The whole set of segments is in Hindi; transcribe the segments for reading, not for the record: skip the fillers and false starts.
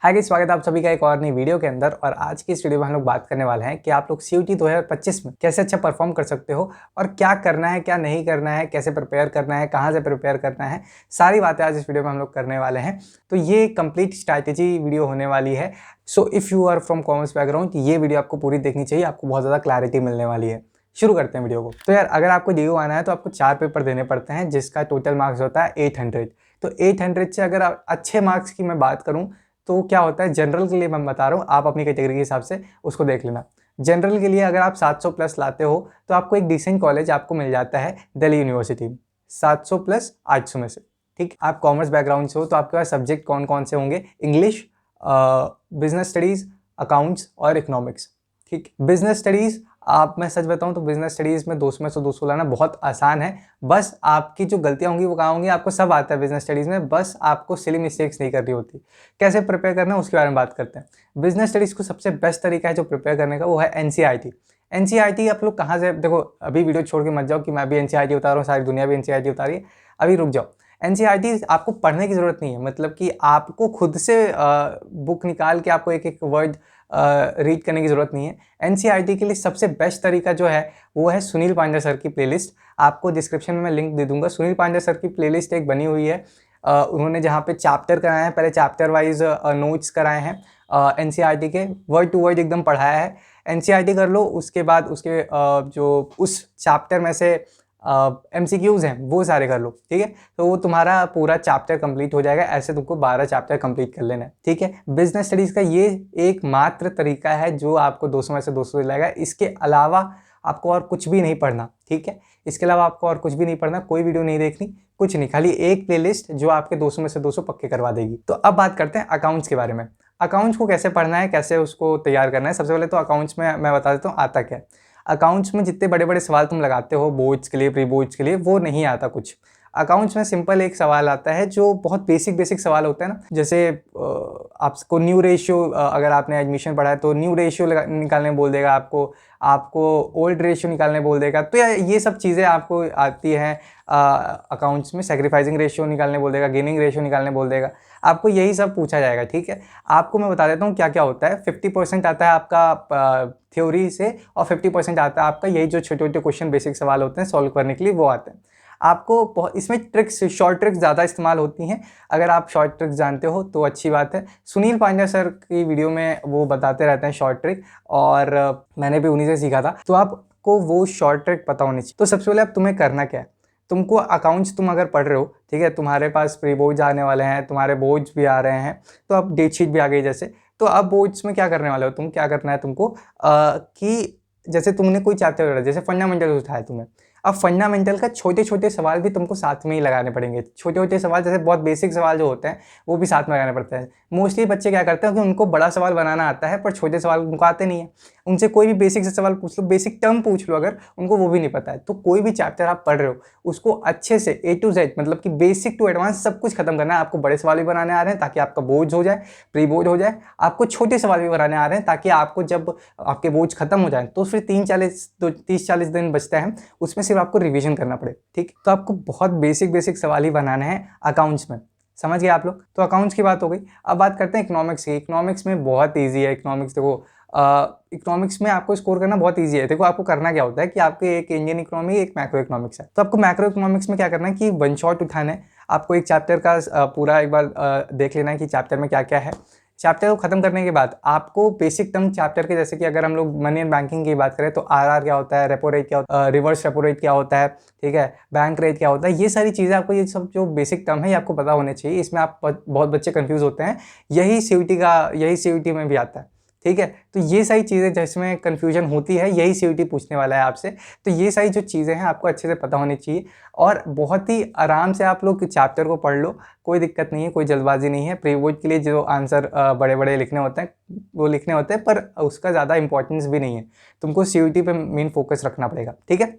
हाय गाइस, स्वागत है आप सभी का एक और नई वीडियो के अंदर। और आज की इस वीडियो में हम लोग बात करने वाले हैं कि आप लोग सीयूटी 2025 में कैसे अच्छा परफॉर्म कर सकते हो और क्या करना है, क्या नहीं करना है, कैसे प्रिपेयर करना है, कहाँ से प्रिपेयर करना है, सारी बातें आज इस वीडियो में हम लोग करने वाले हैं। तो ये कंप्लीट स्ट्रैटेजी वीडियो होने वाली है। So if you are from commerce background, ये वीडियो आपको पूरी देखनी चाहिए, आपको बहुत ज़्यादा क्लैरिटी मिलने वाली है। शुरू करते हैं वीडियो को। तो यार, अगर आपको डीयू आना है तो आपको 4 पेपर देने पड़ते हैं जिसका टोटल मार्क्स होता है 800। तो 800 से अगर आप अच्छे मार्क्स की मैं बात करूं तो क्या होता है, जनरल के लिए मैं बता रहा हूँ, आप अपनी कैटेगरी के हिसाब से उसको देख लेना। जनरल के लिए अगर आप 700 प्लस लाते हो तो आपको एक डिसेंट कॉलेज आपको मिल जाता है दिल्ली यूनिवर्सिटी, 700 प्लस 800 में से। ठीक, आप कॉमर्स बैकग्राउंड से हो तो आपके पास सब्जेक्ट कौन कौन से होंगे? इंग्लिश, बिजनेस स्टडीज़, अकाउंट्स और इकोनॉमिक्स। ठीक, बिजनेस स्टडीज़, आप मैं सच बताऊं तो बिजनेस स्टडीज़ में 200 में से 200 लाना बहुत आसान है। बस आपकी जो गलतियां होंगी वो कहाँ होंगी, आपको सब आता है बिजनेस स्टडीज़ में, बस आपको सिली मिस्टेक्स नहीं करनी होती। कैसे प्रिपेयर करना है उसके बारे में बात करते हैं। बिजनेस स्टडीज़ को सबसे बेस्ट तरीका है जो प्रिपेयर करने का, वो है एनसीईआरटी। एनसीईआरटी आप लोग कहाँ से, देखो अभी वीडियो छोड़ के मत जाओ कि मैं भी एनसीईआरटी उतार रहा हूँ, सारी दुनिया भी एनसीईआरटी उतारी है, अभी रुक जाओ। एनसीईआरटी आपको पढ़ने की ज़रूरत नहीं है, मतलब कि आपको खुद से बुक निकाल के आपको एक एक वर्ड रीड करने की ज़रूरत नहीं है। एनसीईआरटी के लिए सबसे बेस्ट तरीका जो है वो है सुनील पांडे सर की प्लेलिस्ट। आपको डिस्क्रिप्शन में मैं लिंक दे दूंगा। सुनील पांडे सर की प्लेलिस्ट एक बनी हुई है, उन्होंने जहाँ पे चैप्टर कराए हैं, पहले चैप्टर वाइज नोट्स कराए हैं, एनसीईआरटी के वर्ड टू वर्ड एकदम पढ़ाया है। एनसीईआरटी कर लो, उसके बाद उसके जो उस चैप्टर में से एमसीक्यूज़ हैं वो सारे कर लो। ठीक है, तो वो तुम्हारा पूरा चैप्टर कंप्लीट हो जाएगा। ऐसे तुमको 12 चैप्टर कंप्लीट कर लेना है। ठीक है, बिजनेस स्टडीज़ का ये एकमात्र तरीका है जो आपको 200 में से 200 दिलाएगा। इसके अलावा आपको और कुछ भी नहीं पढ़ना। ठीक है, इसके अलावा आपको और कुछ भी नहीं पढ़ना, कोई वीडियो नहीं देखनी, कुछ नहीं, खाली एक प्लेलिस्ट जो आपके 200 में से 200 पक्के करवा देगी। तो अब बात करते हैं अकाउंट्स के बारे में। अकाउंट्स को कैसे पढ़ना है, कैसे उसको तैयार करना है। सबसे पहले तो अकाउंट्स में मैं बता देता हूँ आता क्या है। अकाउंट्स में जितने बड़े बड़े सवाल तुम लगाते हो बोर्ड्स के लिए, प्री बोर्ड्स के लिए, वो नहीं आता कुछ। अकाउंट्स में सिंपल एक सवाल आता है जो बहुत बेसिक बेसिक सवाल होता है ना, जैसे आपको न्यू रेशियो, अगर आपने एडमिशन पढ़ा है तो न्यू रेशियो निकालने बोल देगा, आपको ओल्ड रेशियो निकालने बोल देगा। तो ये सब चीज़ें आपको आती हैं अकाउंट्स में। सेक्रीफाइसिंग रेशियो निकालने बोल देगा, गेनिंग रेशियो निकालने बोल देगा, आपको यही सब पूछा जाएगा। ठीक है, आपको मैं बता देता हूँ क्या क्या होता है। 50% आता है आपका थ्योरी से और 50% आता है आपका यही जो छोटे छोटे क्वेश्चन बेसिक सवाल होते हैं सॉल्व करने के लिए, वो आते हैं। आपको इसमें ट्रिक्स, शॉर्ट ट्रिक्स ज़्यादा इस्तेमाल होती हैं। अगर आप शॉर्ट ट्रिक्स जानते हो तो अच्छी बात है। सुनील पांड्या सर की वीडियो में वो बताते रहते हैं शॉर्ट ट्रिक, और मैंने भी उन्हीं से सीखा था, तो आपको वो शॉर्ट ट्रिक पता होनी चाहिए। तो सबसे पहले अब तुम्हें करना क्या है, तुमको अकाउंट्स तुम अगर पढ़ रहे हो, ठीक है, तुम्हारे पास प्री बोर्ड्स आने वाले हैं, तुम्हारे बोर्ड्स भी आ रहे हैं, तो अब डेट शीट भी आ गई जैसे। तो अब बोर्ड्स में क्या करने वाले हो तुम, क्या करना है तुमको कि जैसे तुमने कोई चैप्टर, जैसे फंडामेंटल उठाया तुम्हें, अब फंडामेंटल का छोटे छोटे सवाल भी तुमको साथ में ही लगाने पड़ेंगे। छोटे छोटे सवाल जैसे बहुत बेसिक सवाल जो होते हैं वो भी साथ में लगाने पड़ते हैं। मोस्टली बच्चे क्या करते हैं कि उनको बड़ा सवाल बनाना आता है पर छोटे सवाल उनको आते नहीं है। उनसे कोई भी बेसिक से सवाल पूछ लो, बेसिक टर्म पूछ लो, अगर उनको वो भी नहीं पता है। तो कोई भी चैप्टर आप पढ़ रहे हो उसको अच्छे से A to Z, मतलब कि बेसिक टू एडवांस सब कुछ खत्म करना है। आपको बड़े सवाल भी बनाने आ रहे हैं ताकि आपका बोर्ड हो जाए, प्री बोर्ड हो जाए, आपको छोटे सवाल भी बनाने आ रहे हैं ताकि आपको जब आपके बोर्ड खत्म हो जाए तो फिर 30-40 दिन बचता है, उसमें सिर्फ आपको रिवीजन करना पड़े। ठीक, तो आपको बहुत बेसिक बेसिक सवाल ही बनाने हैं अकाउंट्स में। समझ गए आप लोग? तो अकाउंट्स की बात हो गई। अब बात करते हैं इकोनॉमिक्स की। इकोनॉमिक्स में बहुत ईजी है इकोनॉमिक्स। देखो इकोनॉमिक्स में आपको स्कोर करना बहुत ईजी है। देखो आपको करना क्या होता है कि आपके एक इंडियन इकोनॉमी, एक मैक्रो इकोनॉमिक्स है। तो आपको मैक्रो इकोनॉमिक्स में क्या करना है कि वन शॉट उठाना है। आपको एक चैप्टर का पूरा एक बार देख लेना है कि चैप्टर में क्या क्या है। चैप्टर को खत्म करने के बाद आपको बेसिक टर्म चैप्टर के, जैसे कि अगर हम लोग मनी एंड बैंकिंग की बात करें तो आरआर क्या होता है, रेपो रेट क्या होता है, रिवर्स रेपो रेट क्या होता है, ठीक है, बैंक रेट क्या होता है, ये सारी चीज़ें आपको, ये सब जो बेसिक टर्म है ये आपको पता होने चाहिए। इसमें आप बहुत बच्चे कंफ्यूज होते हैं, यही सीयूटी में भी आता है। ठीक है, तो ये सारी चीज़ें जिसमें कन्फ्यूजन होती है यही सीयूटी पूछने वाला है आपसे। तो ये सारी जो चीज़ें हैं आपको अच्छे से पता होनी चाहिए और बहुत ही आराम से आप लोग चैप्टर को पढ़ लो, कोई दिक्कत नहीं है, कोई जल्दबाजी नहीं है। प्री बोर्ड के लिए जो आंसर बड़े बड़े लिखने होते हैं वो लिखने होते हैं, पर उसका ज़्यादा इंपॉर्टेंस भी नहीं है। तुमको सीयूटी पे मेन फोकस रखना पड़ेगा। ठीक है,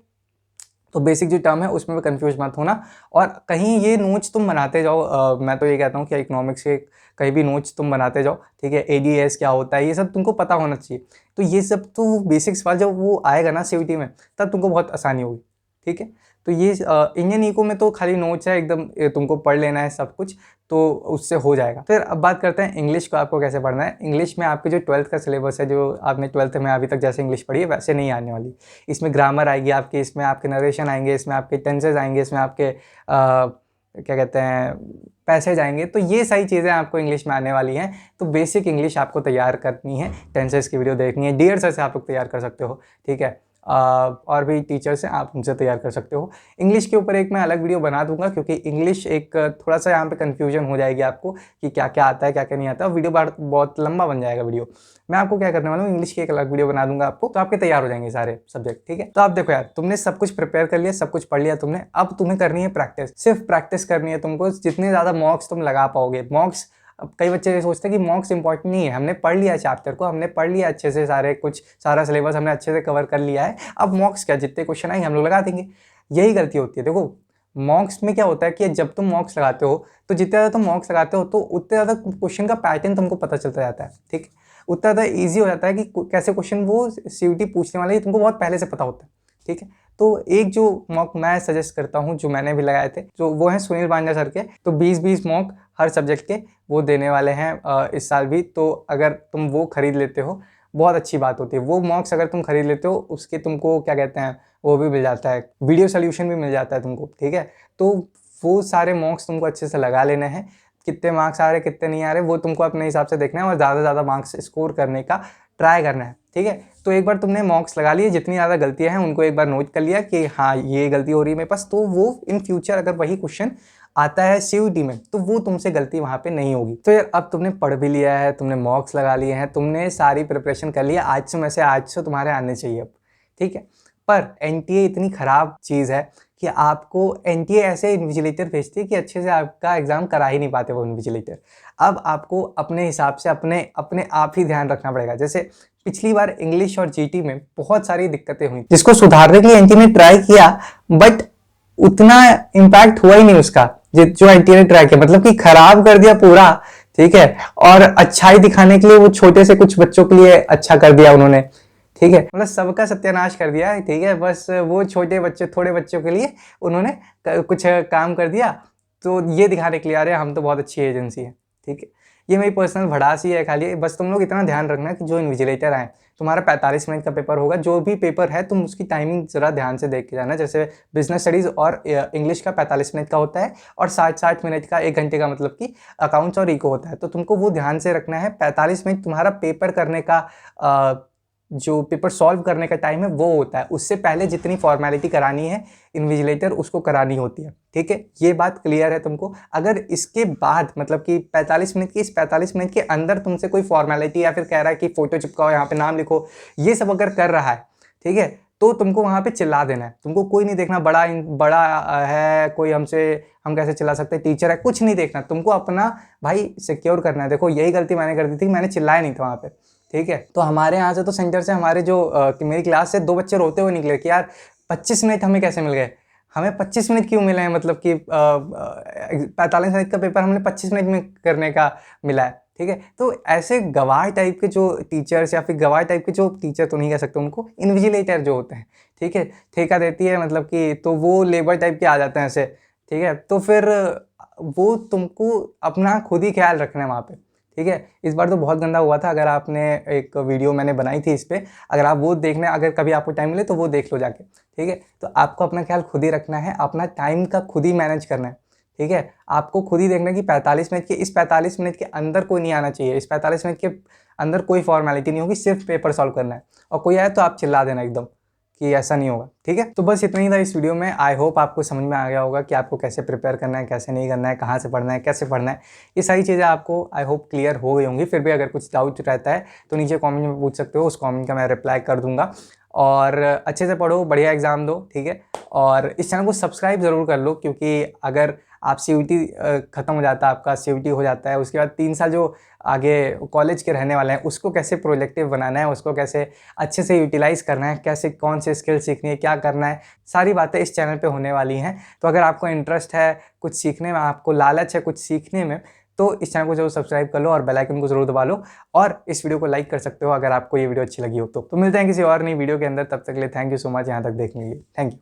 तो बेसिक जो टर्म है उसमें भी कंफ्यूज मत होना, और कहीं ये नोट्स तुम बनाते जाओ। मैं तो ये कहता हूँ कि इकोनॉमिक्स के कहीं भी नोट्स तुम बनाते जाओ। ठीक है, एडीएस क्या होता है ये सब तुमको पता होना चाहिए। तो ये सब तो बेसिक सवाल जब वो आएगा ना सीयूटी में तब तुमको बहुत आसानी होगी। ठीक है, तो ये इंडियन इको में तो खाली नोट्स है, एकदम तुमको पढ़ लेना है सब कुछ, तो उससे हो जाएगा। फिर अब बात करते हैं इंग्लिश को आपको कैसे पढ़ना है। इंग्लिश में आपके जो 12th का सिलेबस है, जो आपने 12th में अभी तक जैसे इंग्लिश पढ़ी है वैसे नहीं आने वाली। इसमें ग्रामर आएगी आपकी, इसमें आपके नरेशन आएंगे, इसमें आपके टेंसेज आएंगे, इसमें आपके क्या कहते हैं पैसेज आएंगे। तो ये सारी चीज़ें आपको इंग्लिश में आने वाली हैं। तो बेसिक इंग्लिश आपको तैयार करनी है, टेंसेस की वीडियो देखनी है, डियर सर से आप लोग तैयार कर सकते हो, ठीक है। और भी टीचर्स हैं, आप उनसे तैयार कर सकते हो। इंग्लिश के ऊपर एक मैं अलग वीडियो बना दूंगा, क्योंकि इंग्लिश एक थोड़ा सा यहाँ पे कन्फ्यूजन हो जाएगी आपको कि क्या क्या आता है क्या क्या नहीं आता, और वीडियो बहुत लंबा बन जाएगा वीडियो। मैं आपको क्या करने वाला हूँ, इंग्लिश की एक अलग वीडियो बना दूंगा आपको, तो आपके तैयार हो जाएंगे सारे सब्जेक्ट, ठीक है। तो आप देखो यार, तुमने सब कुछ प्रिपेयर कर लिया, सब कुछ पढ़ लिया तुमने, अब तुम्हें करनी है प्रैक्टिस। सिर्फ प्रैक्टिस करनी है तुमको। जितने ज़्यादा मॉक्स तुम लगा पाओगे, मॉक्स, अब कई बच्चे ये सोचते हैं कि मॉक्स इंपॉर्टेंट नहीं है, हमने पढ़ लिया चैप्टर को, हमने पढ़ लिया अच्छे से, सारा सिलेबस हमने अच्छे से कवर कर लिया है, अब मॉक्स क्या, जितने क्वेश्चन आएंगे हम लोग लगा देंगे। यही गलती होती है। देखो मॉक्स में क्या होता है कि जब तुम मॉक्स लगाते हो तो जितने ज़्यादा तुम मॉक्स लगाते हो तो उतने ज़्यादा क्वेश्चन का पैटर्न तुमको पता चलता जाता है, ठीक। उतना ज़्यादा ईजी हो जाता है कि कैसे क्वेश्चन वो CUT पूछने वाले तुमको बहुत पहले से पता होता है, ठीक है। तो एक जो मॉक मैं सजेस्ट करता हूँ, जो मैंने भी लगाए थे, जो वो है सुनील बांजा सर के, तो 20-20 मॉक हर सब्जेक्ट के वो देने वाले हैं इस साल भी। तो अगर तुम वो खरीद लेते हो बहुत अच्छी बात होती है। वो मॉक्स अगर तुम खरीद लेते हो, उसके तुमको क्या कहते हैं, वो भी मिल जाता है, वीडियो सोल्यूशन भी मिल जाता है तुमको, ठीक है। तो वो सारे मॉक्स तुमको अच्छे से लगा लेने हैं। कितने मार्क्स आ रहे कितने नहीं आ रहे वो तुमको अपने हिसाब से देखना है, और ज़्यादा से ज़्यादा मार्क्स स्कोर करने का ट्राई करना है, ठीक है। तो एक बार तुमने मॉक्स लगा लिए, जितनी ज़्यादा गलतियाँ हैं उनको एक बार नोट कर लिया कि हाँ ये गलती हो रही है मेरे पास, तो वो इन फ्यूचर अगर वही क्वेश्चन आता है CUT में तो वो तुमसे गलती वहाँ पे नहीं होगी। तो यार अब तुमने पढ़ भी लिया है, तुमने मॉक्स लगा लिए हैं, तुमने सारी प्रिपरेशन कर लिया, आज से तुम्हारे आने चाहिए अब, ठीक है। पर NTA इतनी ख़राब चीज़ है कि आपको NTA ऐसे इन्विजिलेटर भेजती है कि अच्छे से आपका एग्ज़ाम करा ही नहीं पाते वो इन्विजिलेटर। अब आपको अपने हिसाब से अपने आप ही ध्यान रखना पड़ेगा। जैसे पिछली बार इंग्लिश और GT में बहुत सारी दिक्कतें हुई, जिसको सुधारने के लिए NTA ने ट्राई किया, बट उतना इम्पैक्ट हुआ ही नहीं उसका जो NTA ने ट्राई किया, मतलब कि खराब कर दिया पूरा, ठीक है। और अच्छाई दिखाने के लिए वो छोटे से कुछ बच्चों के लिए अच्छा कर दिया उन्होंने, ठीक है। मतलब सबका सत्यानाश कर दिया, ठीक है। बस वो छोटे बच्चे, थोड़े बच्चों के लिए उन्होंने कुछ काम कर दिया, तो ये दिखाने के लिए अरे हम तो बहुत अच्छी एजेंसी है, ठीक है। ये मेरी पर्सनल भड़ास ही है खाली। बस तुम लोग इतना ध्यान रखना कि जो इन्विजिलेटर आए, तुम्हारा 45 मिनट का पेपर होगा, जो भी पेपर है तुम उसकी टाइमिंग ज़रा ध्यान से देख के जाना। जैसे बिजनेस स्टडीज़ और इंग्लिश का 45 मिनट का होता है, और 60 मिनट का 1 घंटे का, मतलब कि अकाउंट्स और इको होता है। तो तुमको वो ध्यान से रखना है। 45 मिनट तुम्हारा पेपर करने का जो पेपर सॉल्व करने का टाइम है वो होता है। उससे पहले जितनी फॉर्मेलिटी करानी है इन्विजिलेटर उसको करानी होती है, ठीक है। ये बात क्लियर है तुमको। अगर इसके बाद मतलब कि 45 मिनट की, इस 45 मिनट के अंदर तुमसे कोई फॉर्मेलिटी या फिर कह रहा है कि फ़ोटो चिपकाओ, यहाँ पे नाम लिखो, ये सब अगर कर रहा है, ठीक है, तो तुमको वहाँ पे चिल्ला देना है। तुमको कोई नहीं देखना बड़ा है कोई, हम कैसे चिल्ला सकते हैं, टीचर है, कुछ नहीं देखना। तुमको अपना भाई सिक्योर करना है। देखो यही गलती मैंने कर दी थी, मैंने चिल्लाया नहीं था वहाँ पे, ठीक है। तो हमारे यहाँ से, तो सेंटर से हमारे जो मेरी क्लास से 2 बच्चे रोते हुए निकले कि यार 25 मिनट हमें कैसे मिल गए, हमें 25 मिनट क्यों मिले हैं, मतलब कि 45 मिनट का पेपर हमने 25 मिनट में करने का मिला है, ठीक है। तो ऐसे गवाह टाइप के जो टीचर्स, या फिर गवाह टाइप के जो टीचर तो नहीं कह सकते उनको, इन्विजिलेटर जो होते हैं, ठीक है, ठेका देती है मतलब कि, तो वो लेबर टाइप के आ जाते हैं ऐसे, ठीक है। तो फिर वो तुमको अपना खुद ही ख्याल रखना है वहाँ पे, ठीक है। इस बार तो बहुत गंदा हुआ था। अगर आपने एक वीडियो मैंने बनाई थी इस पर, अगर आप वो देखना, अगर कभी आपको टाइम मिले तो वो देख लो जाके, ठीक है। तो आपको अपना ख्याल खुद ही रखना है, अपना टाइम का खुद ही मैनेज करना है, ठीक है। आपको खुद ही देखना है कि 45 मिनट के, इस 45 मिनट के अंदर कोई नहीं आना चाहिए, इस 45 मिनट के अंदर कोई फॉर्मेलिटी नहीं होगी, सिर्फ पेपर सॉल्व करना है। और कोई आए तो आप चिल्ला देना एकदम कि ऐसा नहीं होगा, ठीक है। तो बस इतना ही था इस वीडियो में। आई होप आपको समझ में आ गया होगा कि आपको कैसे प्रिपेयर करना है, कैसे नहीं करना है, कहाँ से पढ़ना है, कैसे पढ़ना है। ये सारी चीज़ें आपको आई होप क्लियर हो गई होंगी। फिर भी अगर कुछ डाउट रहता है तो नीचे कमेंट में पूछ सकते हो, उस कमेंट का मैं रिप्लाई कर दूंगा। और अच्छे से पढ़ो, बढ़िया एग्जाम दो, ठीक है। और इस चैनल को सब्सक्राइब ज़रूर कर लो, क्योंकि अगर आप CUT ख़त्म हो जाता है, आपका CUT हो जाता है, उसके बाद 3 साल जो आगे कॉलेज के रहने वाले हैं उसको कैसे प्रोडक्टिव बनाना है, उसको कैसे अच्छे से यूटिलाइज़ करना है, कैसे कौन से स्किल सीखनी है, क्या करना है, सारी बातें इस चैनल पे होने वाली हैं। तो अगर आपको इंटरेस्ट है कुछ सीखने में, आपको लालच है कुछ सीखने में, तो इस चैनल को जरूर सब्सक्राइब कर लो और बेल आइकन को जरूर दबा लो। और इस वीडियो को लाइक कर सकते हो अगर आपको ये वीडियो अच्छी लगी हो तो। मिलते हैं किसी और नई वीडियो के अंदर, तब तक के लिए थैंक यू सो मच यहाँ तक देखने के लिए। Thank you.